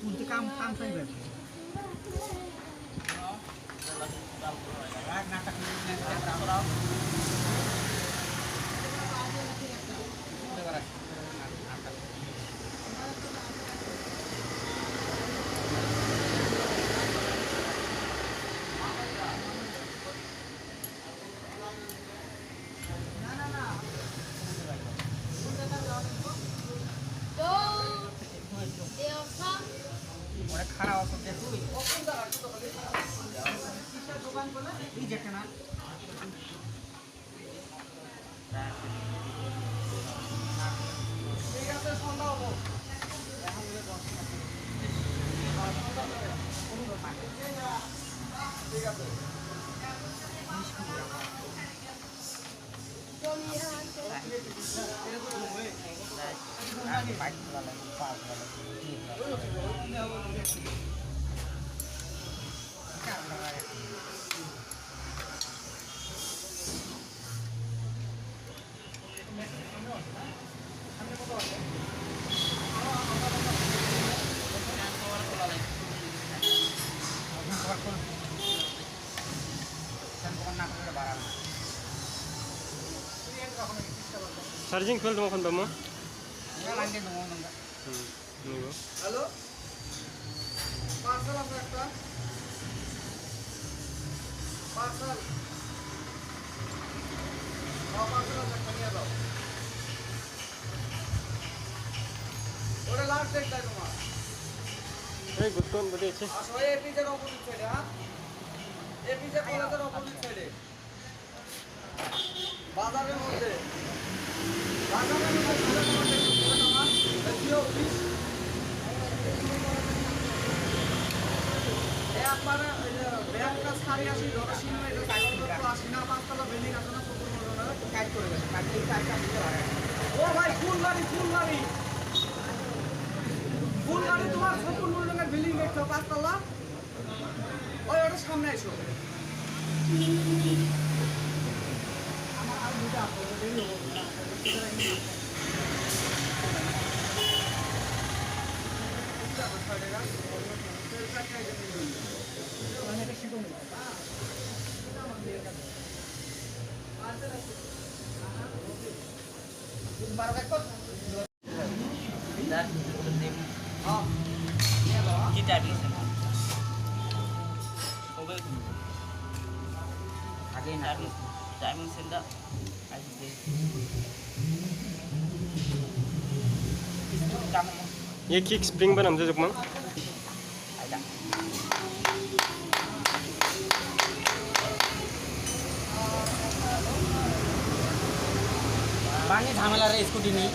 Untuk kampung saya খারাপ অবস্থা তুই দোকান করে এই যেখানে ঠিক আছে সন্ধ্যা হবো ঠিক আছে চার্জিং ফেল তোমার ফোন পাবো হ্যালো পার্সেল আছে একটা পার্সেল পার্সেল আছে একটা নিয়ে দাও ওটা লাস্ট ডেট তাই তোমার এই গুড বলেছে আসো এপিজের অপোজিট সাইডে হ্যাঁ এপিজে কলেজের অপোজিট সাইডে বাজারের মধ্যে একবারে ব্যাগটা সারি আসি আসিনা পাঁচতলা বিল্ডিং আছে না কাজ করে গেছে ও ভাই ফুলবাড়ি তোমার সপুর মূল্যের বিল্ডিং দেখছো পাঁচতলা ওই ওটা সামনে এসো আমার আর দুটো टाइमिंग सेंटर ये किक स्प्रिंग पर हमसे जुकमा पानी झामेला रे स्कूटी नहीं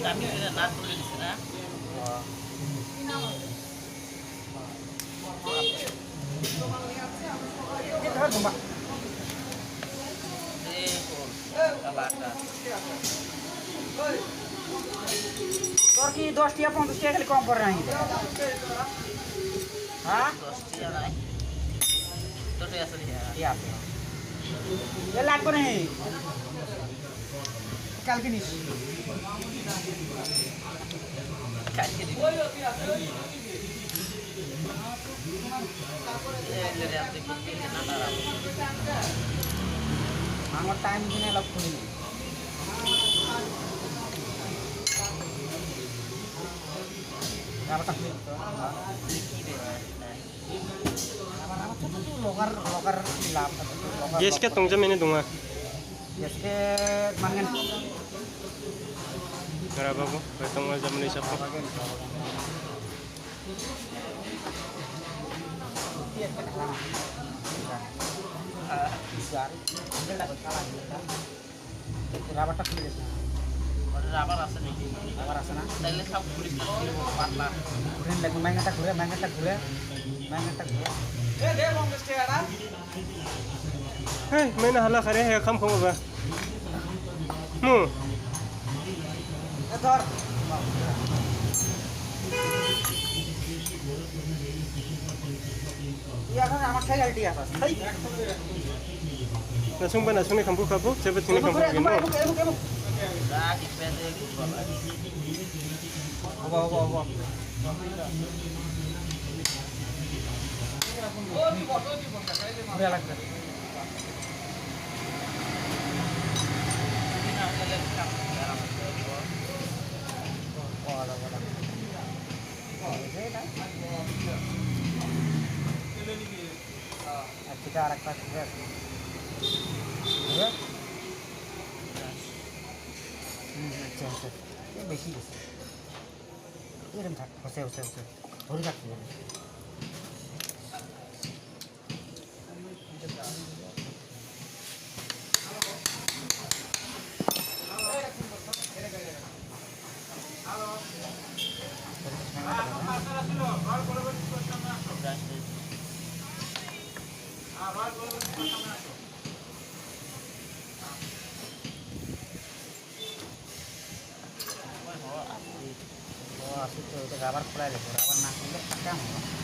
kami sudah nak tulis di sana. তোর কি 10 টিয়া 50 টিয়া খালি কম করে রাখি হ্যাঁ 10 টিয়া নাই তো টিয়া আছে টিয়া এ লাগবে না কালকে নিস কালকে দিই এই যে আপনি কি না আমার টাইম দিনে লাভ করিনি ব্যাপারটা খুলে দিত আমার ছোট ছোট লগার লগার লাভ Gas ka tong jam ini dunga. গ্যাসকে মাঙ্গেন Garaba ko. Itong jam ni siya po. রাবারটা খুলে গেছে রাবার আছে নাকি রাবার আছে না তাইলে সব পুরি পাতলা ঘুরে লাগবে ম্যাঙ্গাটা ঘুরে ম্যাঙ্গাটা ঘুরে ম্যাঙ্গাটা ঘুরে এ দে লংগেস্ট এটা Hey, may nahala ka rin. Kam ko ba? Mo. এ ধর এখন আমার থেকে আলটি আসা তাই Nasung ba nasung ni kampu kapu? Sebut sini kampu gino. যা কিপেতে গুলো ওবা ওবা ওবা ঘুরে লাগবে ওলা ওলা আচ্ছা আর একটা ঘুরে ঘুরে আচ্ছা আচ্ছা বেশি গেছে এরকম থাক বসে বসে বসে ধরে থাকতে হবে আসলে তো ওটা রাবার খোলা লাগবে রাবার না খুললে কাম হবে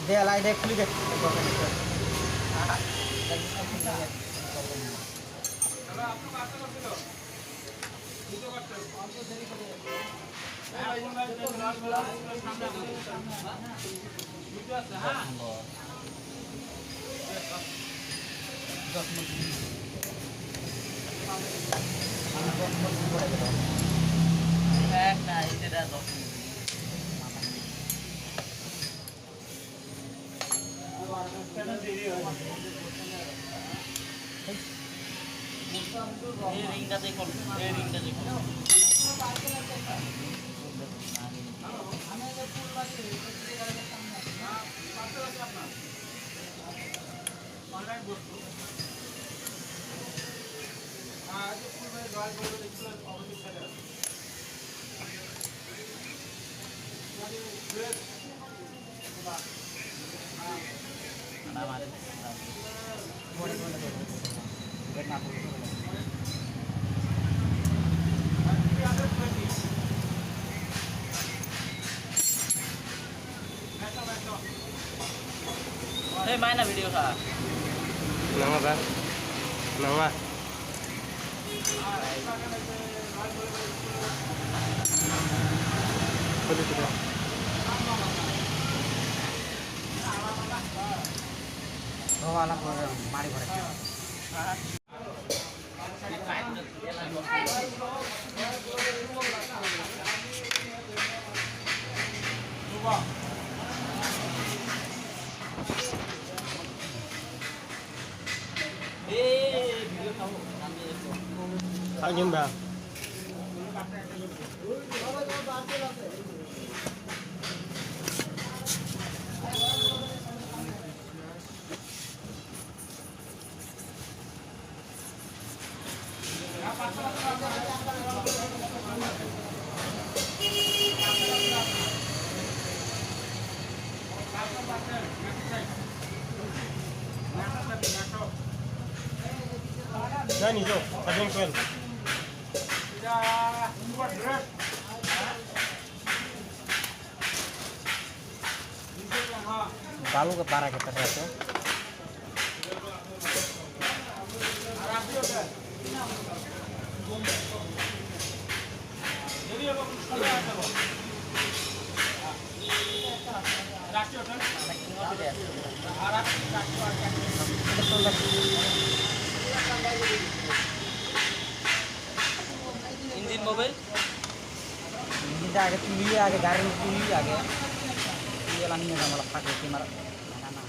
দে লাই দে খুলি দে একটা এটা 10 মিনিট এই রিংটা দেখুন এই রিংটা দেখুন এই মাইনা ভিডিও কা Nanga ba? Nanga. Pwede kita. वाला मारी भरे Angin ba? Yan ijo, sabing kwel. बालू का पारा के तरह से ইঞ্জিন মোবাইল ইঞ্জিনটা আগে তুলিয়ে আগে গাড়ির তুলি আগে তুলিয়ে লামিয়ে যাবো থাকে ক্যামেরা না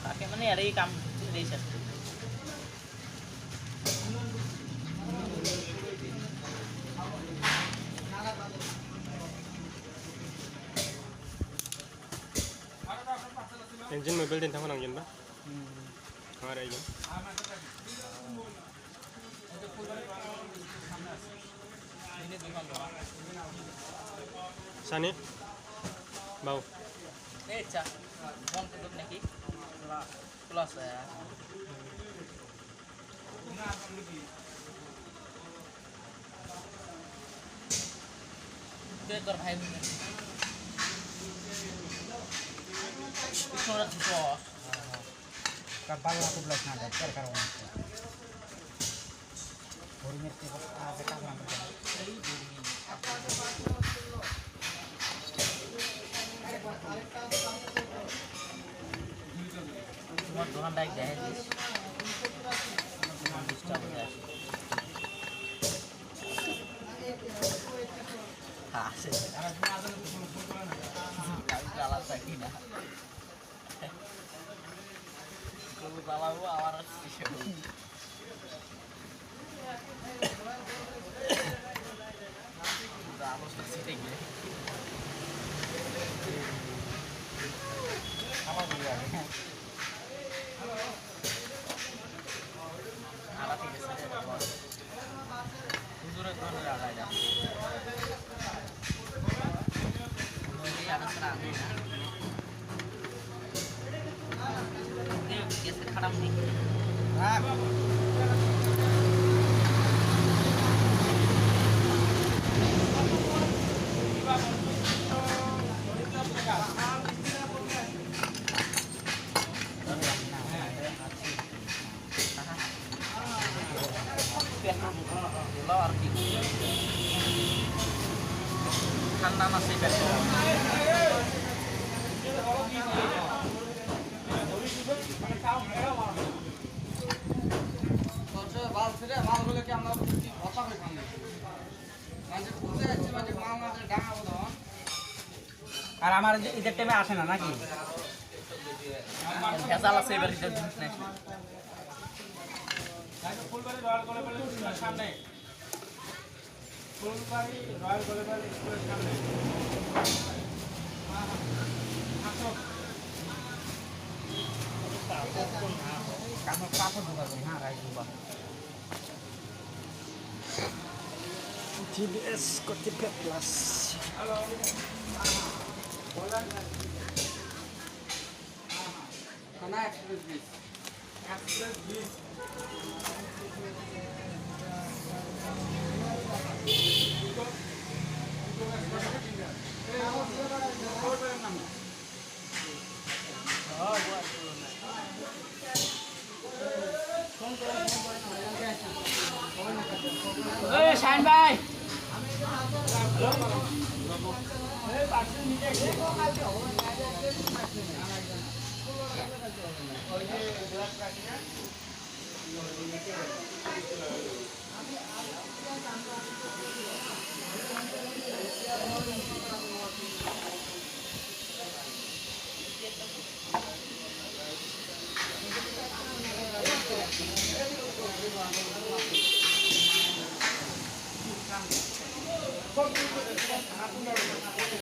তাকে মানে আর এই কাম দিয়েছে Engine mobil din tama nang yun ba? Kamara yun. Sani? Bau. এই চা বন্ধ করব নাকি প্লাস দে তোর ভাই পিছনটা ঢুকো kapal aku belas nada terkarwan hormat itu ada kawan তোমার দোকানটা এক দেখে দিস ডিস্টার্ব হয়ে আসে হাসে জ্বালা থাকি না গরু জ্বালাবো আমার অবস্থা সেটে গিয়ে apa dulu ya আড়া থেকে সেটে হুজুরে ধরে আড়া যা এই আড়া ছাড়া আমি না कैसे खड़ा नहीं ठंडा masih petrol মাল ছেড়ে মালগুলো কি আমরা কথা করে খান মানে বুঝতে যাচ্ছি মানে মাল না ডাঙা বলো আর আমার ঈদের টাইমে আসে না নাকি ভেজাল আছে এবার ঈদের জিনিস নাই ফুলবাড়ি রয়্যাল কলেজের সামনে ফুলবাড়ি রয়্যাল কলেজের স্কুলের সামনে কাপড় ঢোকা করি হ্যাঁ রাইট ঢোকা GBS Kotipet Plus. থানা express beach express beach shine ভাই Thank you.